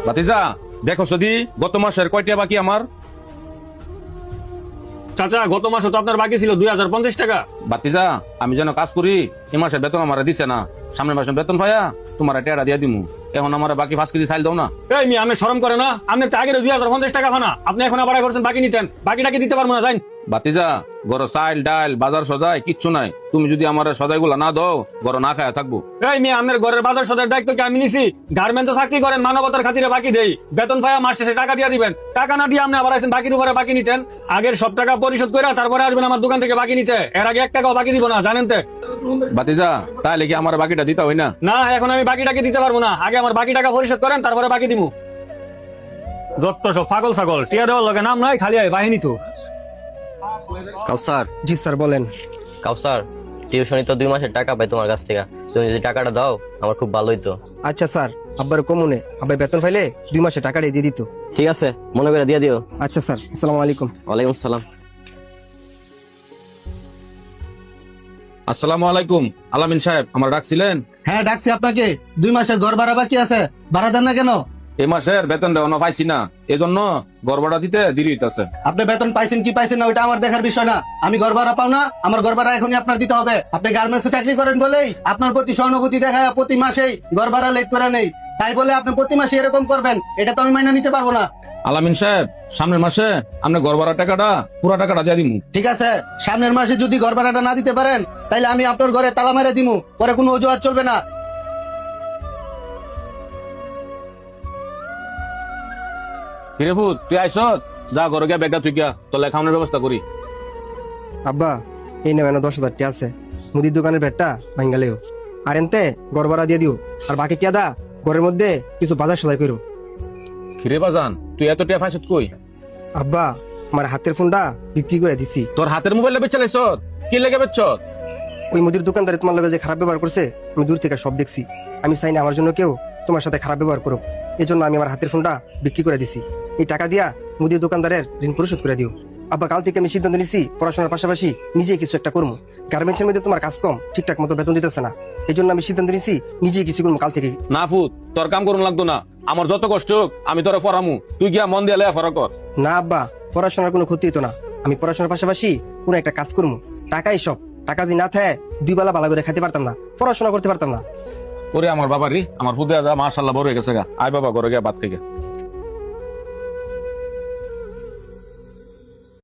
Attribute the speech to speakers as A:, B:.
A: ভাতিজা দেখো যদি গত মাসের কয়টা বাকি আমার।
B: চাচা গত মাসে তো আপনার বাকি ছিল 2050 টাকা।
A: ভাতিজা আমি যেন কাজ করি, এই মাসের বেতন আমার দিছে না, সামনের মাসে বেতন পাইয়া তোমার টেটা দিয়া দিমু। এখন আমার বাকি 5 কেজি চাইল দাও না।
B: এই মি আপনি শরম করে না? আপনি তো আগের 2050 টাকা ভানা, আপনি এখন আবার করছেন বাকি নিতেন, বাকিটাকে দিতে পারবো না। যাই
A: ভাতিজা গরো চাইল ডাল বাজার সদাই কিচ্ছু নাই, তুমি যদি আমার সদাই গুলা না দাও গরো না খায়া থাকবো।
B: এই মি আপনার ঘরের বাজার সদার দায়িত্ব কি আমি নিছি? গার্মেন্টসে চাকরি করেন, মানবতার খাতিরে বাকি দেই, বেতন পাইয়া মাস শেষে টাকা দিয়ে দিবেন। টাকা না দিয়ে আপনি আবার আসেন বাকির উপরে বাকি নিতেন। আগের সব টাকা পরিশোধ করে তারপরে আসবেন আমার দোকান থেকে বাকি নিতে। এর আগে 1 টাকাও বাকি দিব না, জানেন তো?
A: ভাতিজা তাহলে কি আমার বাকিটা দিতে হয় না?
B: না, এখন আমি বাকিটাকে দিতে পারবো না। আগে আমার বাকি টাকা পরিশোধ করেন তারপরে বাকি দিমু। যত সব পাগল ছাগল, টিয়া দেওয়ার লগে নাম নাই, খালি বাহিনী তো।
C: কাউসার,
D: জি স্যার বলেন।
C: কাউসার, টিউশনি তো 2 মাসের টাকা পাই তোমার কাছ থেকে। তুমি যদি টাকাটা দাও আমার খুব ভালো হইতো।
D: আচ্ছা স্যার, আব্বার কমুনে আব্বাই বেতন ফাইলে 2 মাসে টাকাটাই দিয়ে দিত।
C: ঠিক আছে, মনে করে দিয়ে দিও।
D: আচ্ছা স্যার, আসসালামু আলাইকুম।
C: ওয়ালাইকুম সালাম।
A: আসসালামু আলাইকুম। আলামিন সাহেব আমার ডাকছিলেন?
E: হ্যাঁ ডাকছি আপনাকে। 2 মাসের ঘর ভাড়া বাকি আছে, ভাড়া দেন না কেন?
A: এই মাসের বেতন দেওয়া পাইছি না, এজন্য ঘর ভাড়া দিতে দেরি হইতাছে।
E: আপনি বেতন পাইছেন কি পাইছেন না ওইটা আমার দেখার বিষয় না। আমি ঘর ভাড়া পাও না, আমার ঘর ভাড়া এখনই আপনার দিতে হবে। আপনি গার্মেন্টসে চাকরি করেন বলেই আপনার প্রতি সহানুভূতি দেখায় প্রতি মাসেই ঘর ভাড়া লেট করে নেই, তাই বলে আপনি প্রতি মাসে এরকম করবেন, এটা তো আমি মাইনা নিতে পারবো না।
A: আলামিন সাহেব সামনের মাসে আপনি ঘর ভাড়া টাকাটা পুরো টাকাটা দিয়ে দিমু।
E: ঠিক আছে, সামনের মাসে যদি ঘর ভাড়াটা না দিতে পারেন তাইলে আমি আপনার ঘরে তালা মেরে দিমু, পরে কোনো অজুহাত চলবে না।
A: কিরে ভূত তুই আইস, যা ঘরে গিয়া ব্যাগটা তুই গিয়া তোর খাওয়ানোর ব্যবস্থা করি।
D: আব্বা এই নেবেন 10,000 টাকা আছে, মুদির দোকানের ভেটটা ভাঙ্গালেও আর এনতে ঘর ভাড়া দিয়ে দিও। আর বাকি টিয়া দা ঘরের মধ্যে কিছু বাজার সদাই করো।
A: কিরে বাজান তুই এত টিয়া ফাইছত কই?
D: আব্বা আমার হাতের ফোনটা বিক্রি করে দিছি।
A: তোর হাতের মোবাইলটা বেচে লাইছ? কি লেগে বেচছ?
D: ওই মুদির দোকানদারে তোমার লগে যে খারাপ ব্যবহার করছে আমি দূর থেকে সব দেখছি। আমি চাই না আমার জন্য কেউ তোমার সাথে খারাপ ব্যবহার করুক, এই জন্য আমি আমার হাতের ফোনটা বিক্রি করে দিছি। এই টাকা দিয়া মুদির দোকানদারের ঋণ পরিশোধ করে দিও। আব্বা কাল থেকে আমি সিদ্ধান্ত নিছি পড়াশোনার পাশাপাশি নিজে কিছু একটা করবো। গার্মেন্টসের মধ্যে তোমার কাজ কম, ঠিকঠাক মতো বেতন দিতেছে না, এই জন্য আমি সিদ্ধান্ত নিছি নিজে কিছু করবো কাল থেকে।
A: না ফুত তোর কাম করুন লাগতো না, আমার যত কষ্ট হোক আমি তোরা পড়ামু, তুই গিয়া মন দিয়ে লেখাপড়া কর।
D: না আব্বা, পড়াশোনার কোনো ক্ষতি হতো না, আমি পড়াশোনার পাশাপাশি কোনো একটা কাজ করবো। টাকাই সব, টাকা যদি না থাকে 2 বেলা ভালো করে খেতে পারতাম না, পড়াশোনা করতে পারতাম না।
A: ওরে আমার বাবা রে, আমার ফুদে মাশাআল্লাহ বড় হয়ে গেছে গা। আয় বাবা ঘরে গিয়া ভাত থেকে।